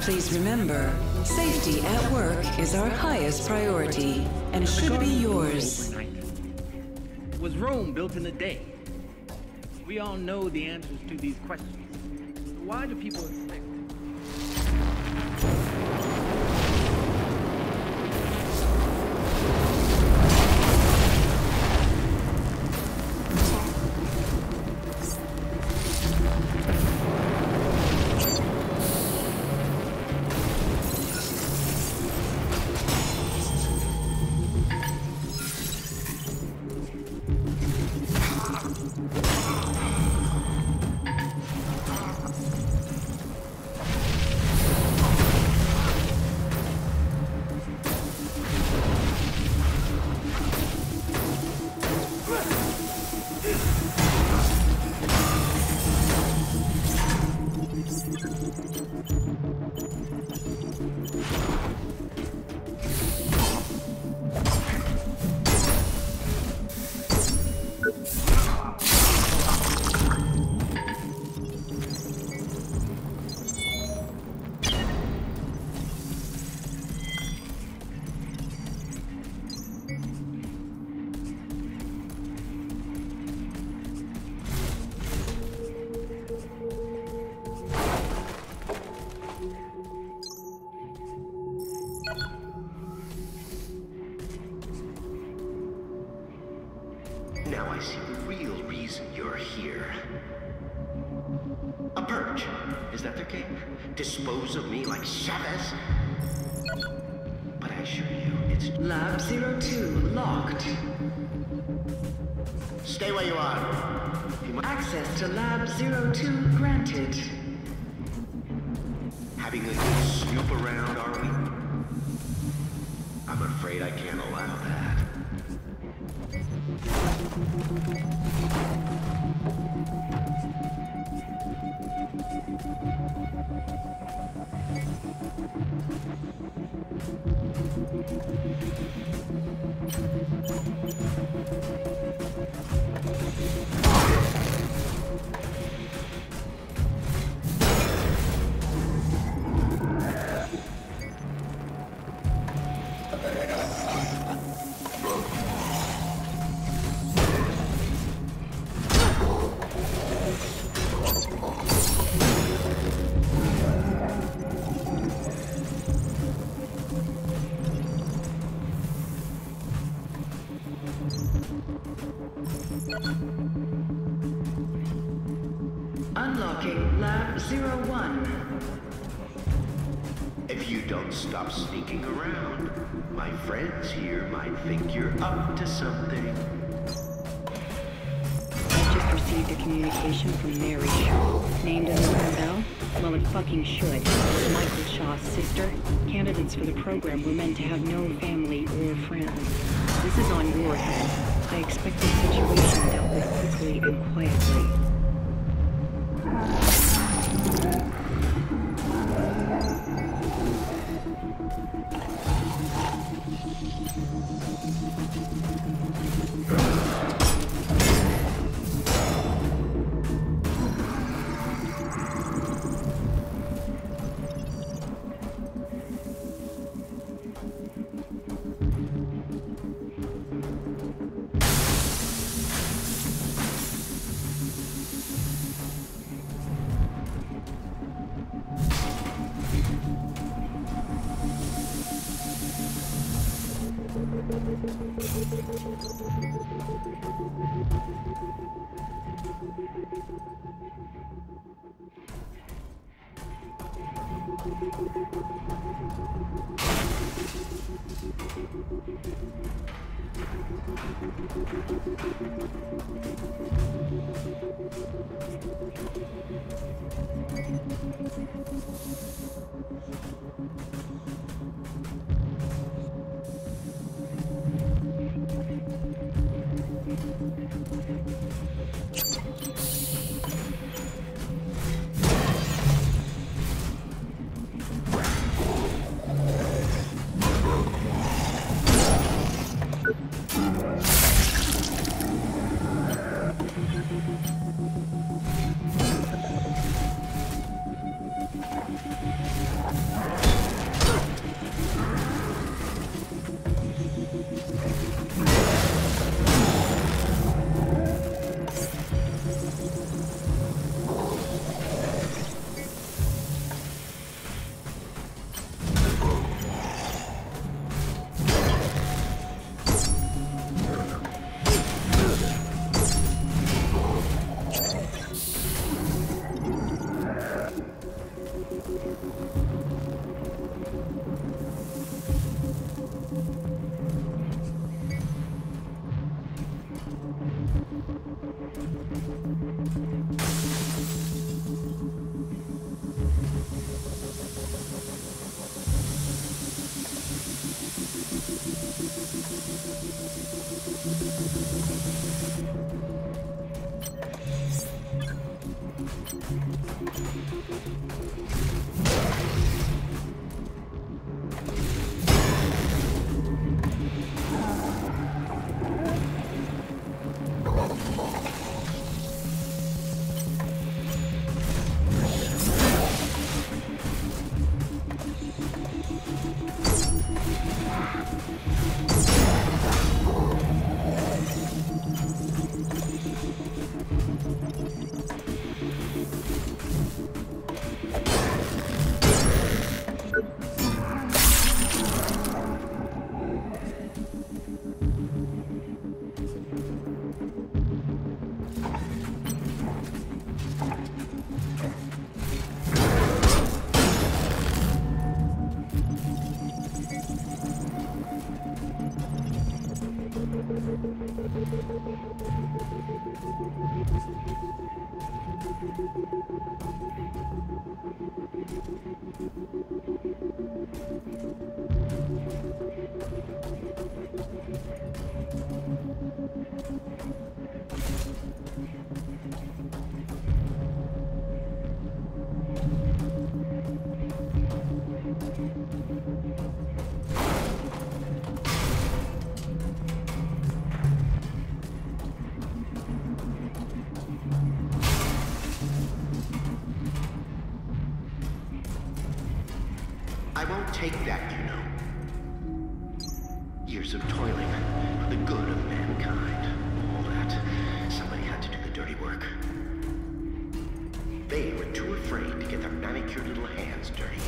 Please remember, safety at work is our highest priority and should be yours. Was Rome built in a day? We all know the answers to these questions. Why do people expect? Now I see the real reason you're here. A purge. Is that their game? Dispose of me like Chavez? But I assure you, it's... Lab 02 locked. Stay where you are. Access to Lab 02 granted. Having a good snoop around, are we? I'm afraid I can't allow that. Unlocking Lab 01. If you don't stop sneaking around, my friends here might think you're up to something. I just received a communication from Mary Shaw. Named in the bell? Well, it fucking should. Michael Shaw's sister. Candidates for the program were meant to have no family or friends. This is on your head. I expect the situation dealt with quickly and quietly. I won't take that, you know. Years of toiling for the good of mankind. All that. Somebody had to do the dirty work. They were too afraid to get their manicured little hands dirty.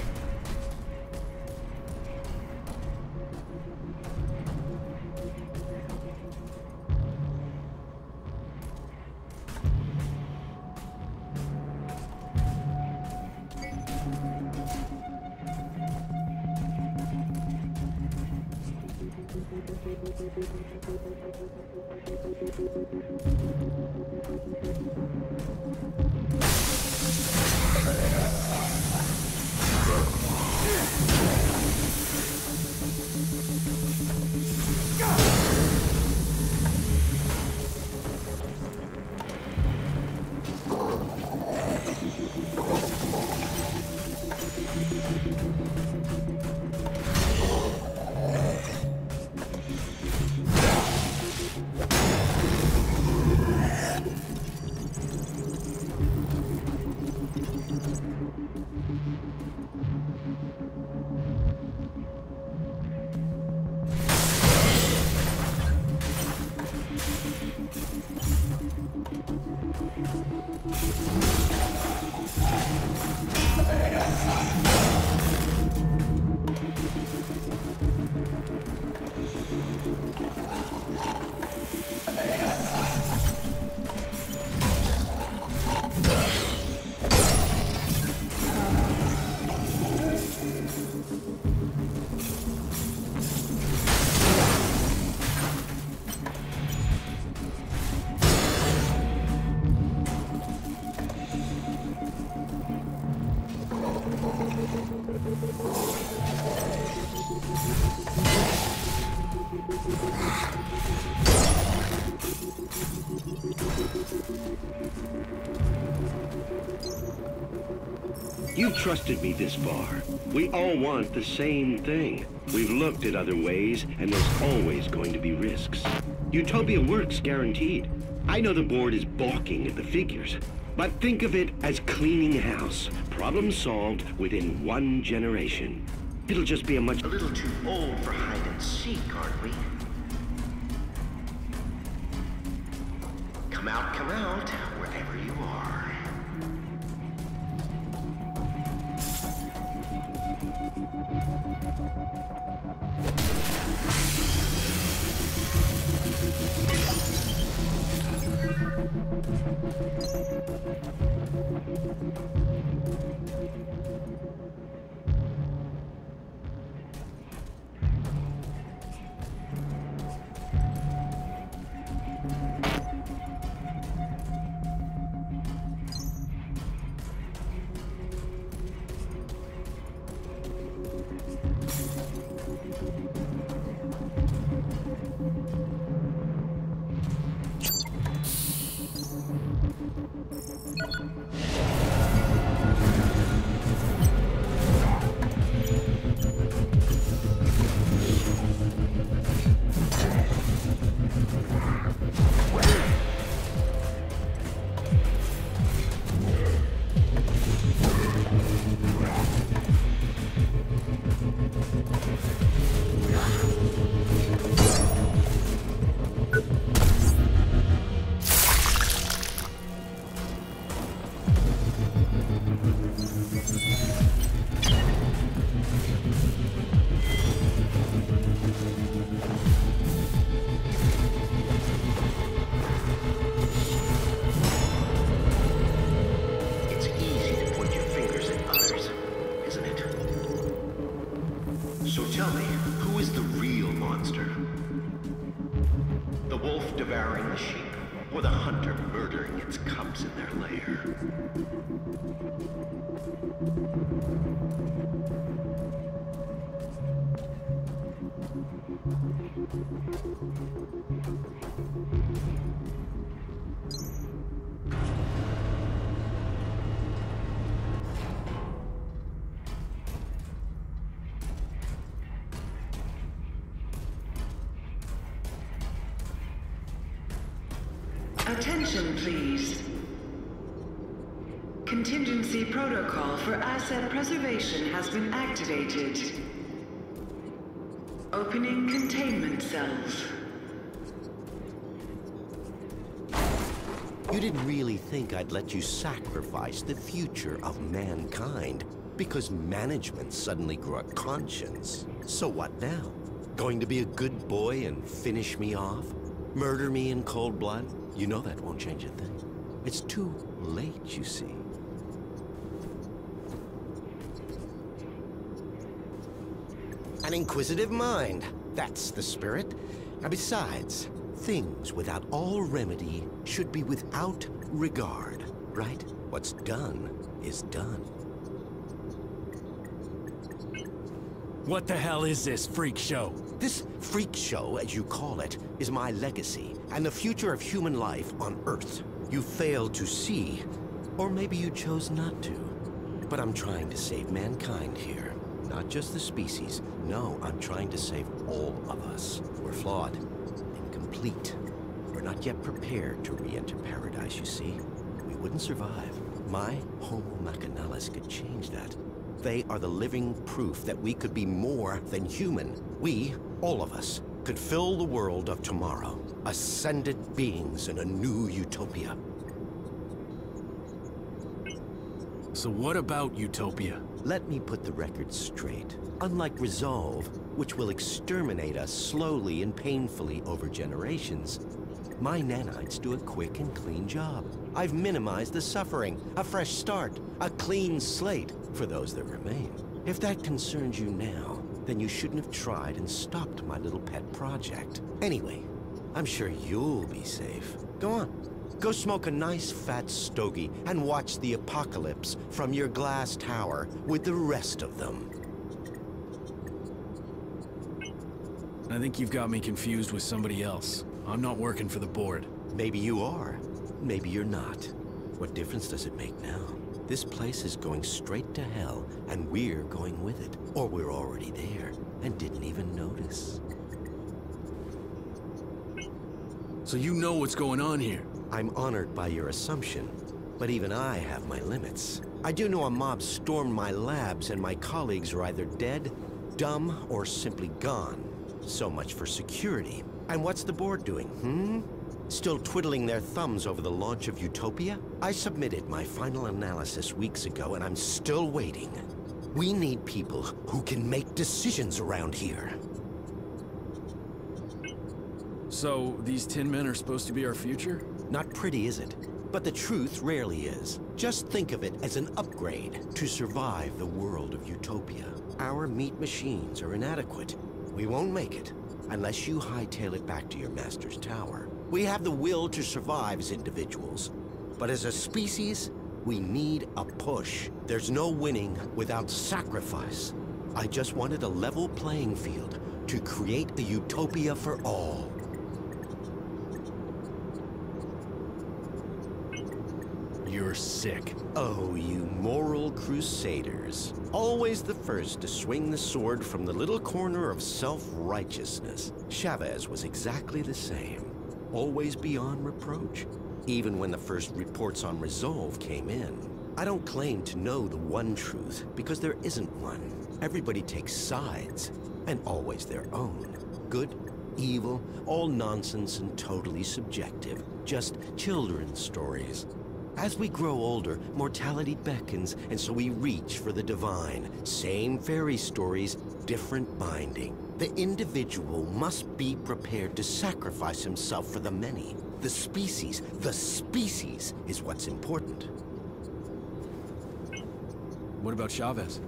You've trusted me this far. We all want the same thing. We've looked at other ways, and there's always going to be risks. Utopia works guaranteed. I know the board is balking at the figures, but think of it as cleaning house. Problem solved within 1 generation. It'll just be a little too old for hide and seek, aren't we? Come out, wherever you are. or the hunter murdering its cubs in their lair. Attention, please. Contingency protocol for asset preservation has been activated. Opening containment cells. You didn't really think I'd let you sacrifice the future of mankind because management suddenly grew a conscience. So what now? Going to be a good boy and finish me off? Murder me in cold blood? You know that won't change a thing. It's too late, you see. An inquisitive mind. That's the spirit. And besides, things without all remedy should be without regard, right? What's done is done. What the hell is this freak show? This freak show, as you call it, is my legacy and the future of human life on Earth. You failed to see, or maybe you chose not to. But I'm trying to save mankind here. Not just the species. No, I'm trying to save all of us. We're flawed, incomplete. We're not yet prepared to re-enter paradise, you see. We wouldn't survive. My Homo Machinalis could change that. They are the living proof that we could be more than human. We, all of us, could fill the world of tomorrow. Ascended beings in a new utopia. So what about utopia? Let me put the record straight. Unlike Resolve, which will exterminate us slowly and painfully over generations, my nanites do a quick and clean job. I've minimized the suffering, a fresh start, a clean slate for those that remain. If that concerns you now, then you shouldn't have tried and stopped my little pet project. Anyway, I'm sure you'll be safe. Go on. Go smoke a nice fat stogie and watch the apocalypse from your glass tower with the rest of them. I think you've got me confused with somebody else. I'm not working for the board. Maybe you are. Maybe you're not. What difference does it make now? This place is going straight to hell, and we're going with it. Or we're already there, and didn't even notice. So you know what's going on here? I'm honored by your assumption, but even I have my limits. I do know a mob stormed my labs, and my colleagues are either dead, dumb, or simply gone. So much for security. And what's the board doing, Still twiddling their thumbs over the launch of Utopia? I submitted my final analysis weeks ago, and I'm still waiting. We need people who can make decisions around here. So, these tin men are supposed to be our future? Not pretty, is it? But the truth rarely is. Just think of it as an upgrade to survive the world of Utopia. Our meat machines are inadequate. We won't make it unless you hightail it back to your master's tower. We have the will to survive as individuals, but as a species, we need a push. There's no winning without sacrifice. I just wanted a level playing field to create a utopia for all. You're sick. Oh, you moral crusaders. Always the first to swing the sword from the little corner of self-righteousness. Chavez was exactly the same. Always beyond reproach. Even when the first reports on Resolve came in. I don't claim to know the one truth, because there isn't one. Everybody takes sides, and always their own. Good, evil, all nonsense and totally subjective. Just children's stories. As we grow older, mortality beckons, and so we reach for the divine. Same fairy stories, different binding. The individual must be prepared to sacrifice himself for the many. The species is what's important. What about Chavez?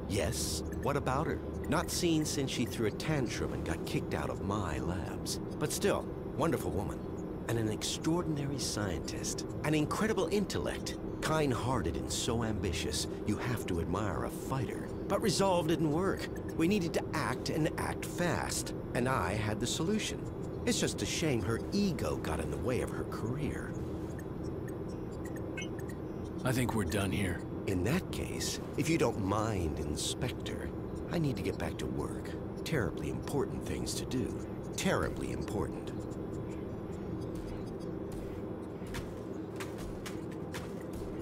Yes, what about her? Not seen since she threw a tantrum and got kicked out of my labs. But still, wonderful woman. and an extraordinary scientist. An incredible intellect. Kind-hearted and so ambitious, you have to admire a fighter. But resolve didn't work. We needed to act and act fast. And I had the solution. It's just a shame her ego got in the way of her career. I think we're done here. In that case, if you don't mind, Inspector, I need to get back to work. Terribly important things to do. Terribly important.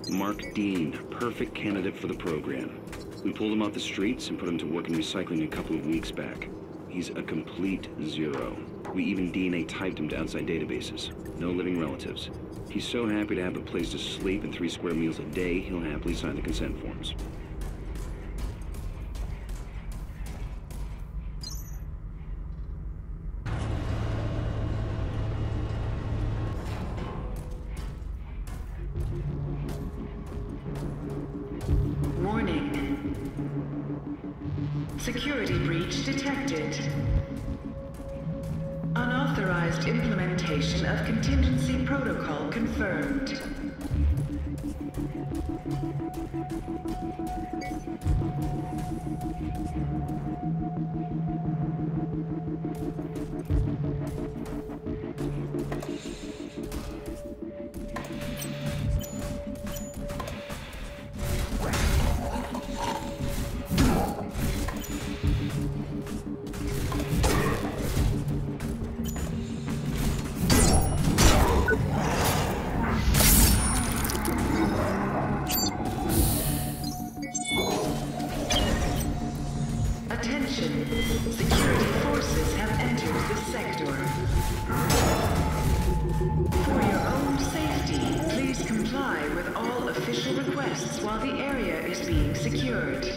Mark Dean, perfect candidate for the program. We pulled him off the streets and put him to work in recycling a couple of weeks back. He's a complete zero. We even DNA typed him to outside databases. No living relatives. He's so happy to have a place to sleep and 3 square meals a day, he'll happily sign the consent forms. Warning. Security breach detected. Unauthorized implementation of contingency protocol confirmed. Attention. Security forces have entered the sector. For your own safety, please comply with all official requests while the area is being secured.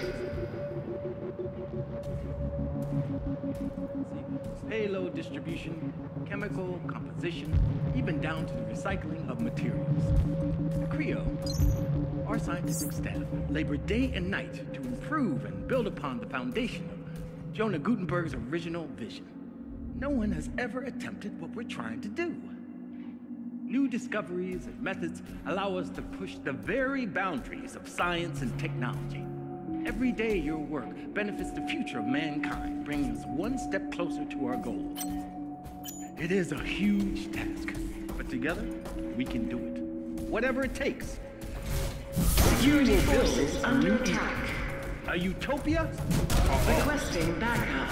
Payload distribution, chemical composition, even down to the recycling of materials. The CREO, our scientific staff, labor day and night to improve and build upon the foundation of Jonah Gutenberg's original vision. No one has ever attempted what we're trying to do. New discoveries and methods allow us to push the very boundaries of science and technology. Every day your work benefits the future of mankind, bringing us one step closer to our goal. It is a huge task, but together we can do it. Whatever it takes. Security forces under attack. A utopia? Requesting backup.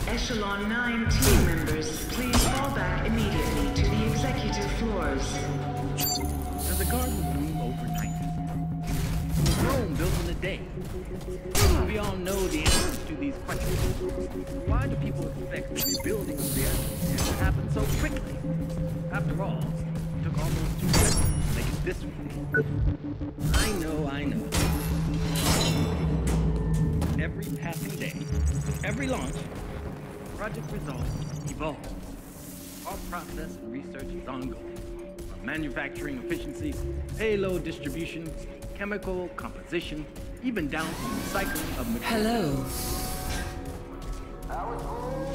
Echelon 9 team members, please fall back immediately to the executive floors. Does a garden bloom overnight? Rome built in a day. We all know the answers to these questions. Why do people expect the rebuilding of the earth to happen so quickly? After all, it took almost 2 seconds to make it this way. I know. Every passing day, every launch, project results evolve. Our process and research is ongoing. From manufacturing efficiency, payload distribution, chemical composition, even down to recycling of materials. Hello.